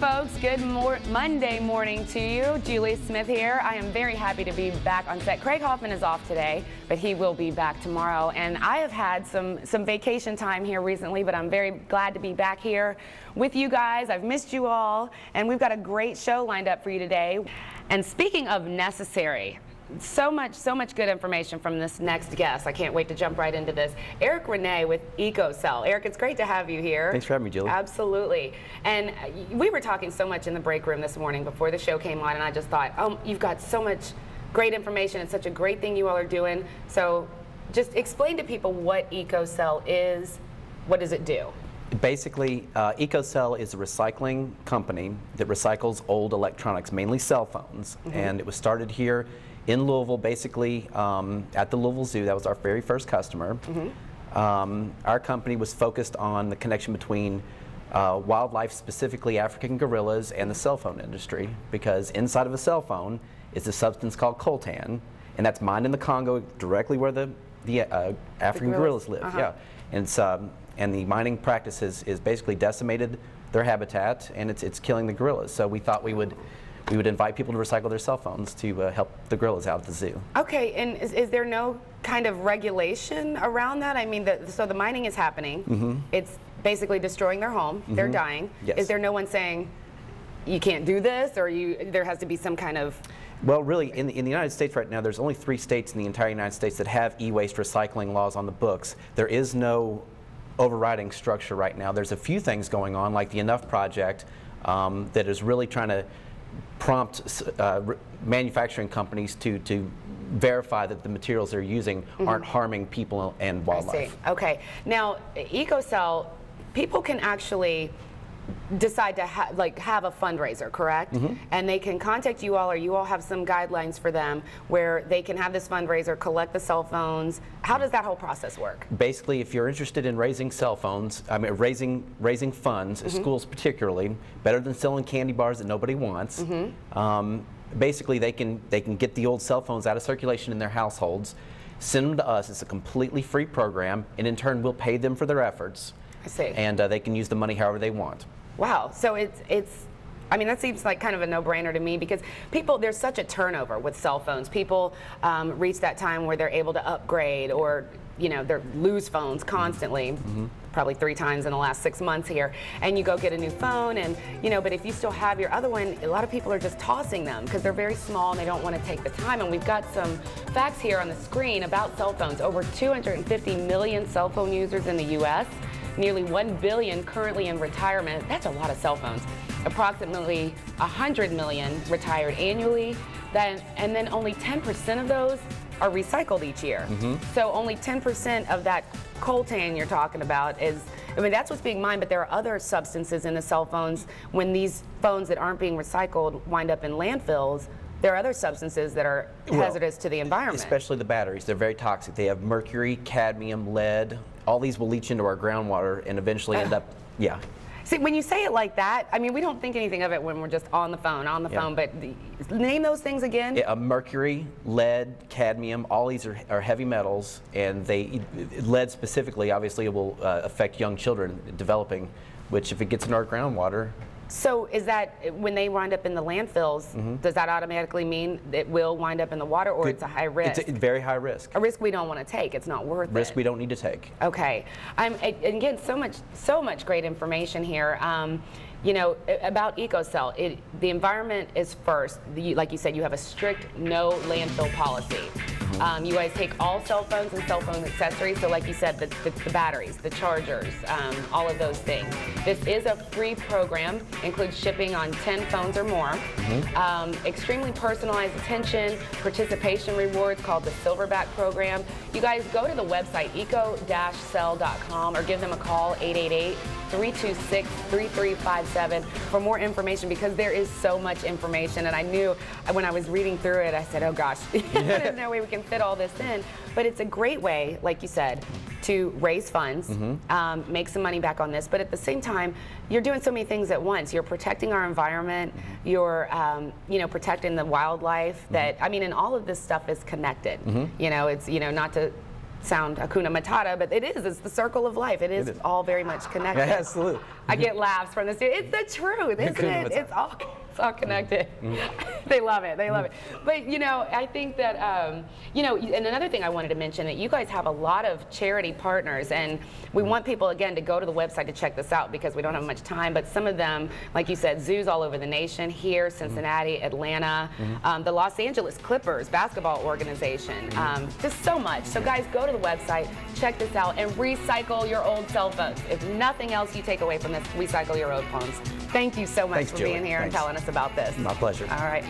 folks. Good Monday morning to you. Julie Smith here. I am very happy to be back on set. Craig Hoffman is off today, but he will be back tomorrow. And I have had some vacation time here recently, but I'm very glad to be back here with you guys. I've missed you all, and we've got a great show lined up for you today. And speaking of necessary, so much good information from this next guest. I can't wait to jump right into this. Ronay with EcoCell. Eric, it's great to have you here. Thanks for having me, Julie. Absolutely. And we were talking so much in the break room this morning before the show came on, and I just thought, oh, you've got so much great information. It's such a great thing you all are doing. So just explain to people what EcoCell is. What does it do? Basically, EcoCell is a recycling company that recycles old electronics, mainly cell phones. And it was started here in Louisville, basically at the Louisville Zoo. That was our very first customer. Our company was focused on the connection between wildlife, specifically African gorillas, and the cell phone industry, because inside of a cell phone is a substance called coltan, and that's mined in the Congo, directly where the African gorillas live. Yeah, and the mining practices is basically decimated their habitat, and it's killing the gorillas. So we thought we would invite people to recycle their cell phones to help the gorillas out at the zoo. Okay, and is there no kind of regulation around that? I mean, so the mining is happening. It's basically destroying their home. They're dying. Yes. Is there no one saying, you can't do this, or there has to be some kind of... Well, really, in the United States right now, there's only 3 states in the entire United States that have e-waste recycling laws on the books. There is no overriding structure right now. There's a few things going on, like the Enough Project, that is really trying to prompt manufacturing companies to verify that the materials they're using aren't harming people and wildlife. I see. Okay. Now, EcoCell, people can actually decide to have a fundraiser, correct? And they can contact you all, or you all have some guidelines for them where they can have this fundraiser, collect the cell phones. How does that whole process work? Basically, if you're interested in raising cell phones, I mean raising funds, schools particularly, better than selling candy bars that nobody wants. Basically, they can get the old cell phones out of circulation in their households, send them to us. It's a completely free program, and in turn, we'll pay them for their efforts. I see. And they can use the money however they want. Wow. So it's I mean, that seems like kind of a no-brainer to me, because there's such a turnover with cell phones. People reach that time where they're able to upgrade, or they lose phones constantly. Probably 3 times in the last 6 months here, and you go get a new phone, and but if you still have your other one, a lot of people are just tossing them because they're very small and they don't want to take the time. And we've got some facts here on the screen about cell phones. Over 250 million cell phone users in the U.S., nearly 1 billion currently in retirement. That's a lot of cell phones. Approximately 100 million retired annually, and then only 10% of those are recycled each year. So only 10% of that coltan you're talking about is, I mean, that's what's being mined, but there are other substances in the cell phones. When these phones that aren't being recycled wind up in landfills, there are other substances that are hazardous to the environment. Especially the batteries. They're very toxic. They have mercury, cadmium, lead. All these will leach into our groundwater and eventually end up, See, when you say it like that, I mean, we don't think anything of it when we're just on the phone, but name those things again. Yeah, mercury, lead, cadmium, all these are heavy metals, and lead specifically, obviously, will affect young children developing, which if it gets in our groundwater. So is that, when they wind up in the landfills, does that automatically mean it will wind up in the water, or it's a high risk? It's a very high risk. A risk we don't want to take. It's not worth it. Risk we don't need to take. Okay. Again, so much great information here. About EcoCell, the environment is first. Like you said, you have a strict no landfill policy. You guys take all cell phones and cell phone accessories, so like you said, the batteries, the chargers, all of those things. This is a free program, includes shipping on 10 phones or more. Extremely personalized attention, participation rewards called the Silverback program. You guys go to the website, eco-cell.com, or give them a call, 888-326-3357 for more information, because there is so much information. And I knew when I was reading through it, I said, oh gosh, there's no way we can fit all this in. But it's a great way, like you said, to raise funds, make some money back on this, but at the same time, you're doing so many things at once. You're protecting our environment, you're protecting the wildlife, that, I mean, and all of this stuff is connected. It's, not to sound Hakuna Matata, but it is. It's the circle of life. It is all very much connected. Yeah, absolutely. I get laughs from the students. It's the truth, isn't it? It's all connected. They love it. They love it. But you know, I think that you know, and another thing I wanted to mention, that you guys have a lot of charity partners, and we want people again to go to the website to check this out because we don't have much time. But some of them, like you said, zoos all over the nation, here, Cincinnati, Atlanta, the Los Angeles Clippers basketball organization, just so much. So guys, go to the website, check this out, and recycle your old cell phones. If nothing else you take away from this, recycle your old phones. Thank you so much for being here and telling us about this. My pleasure. All right.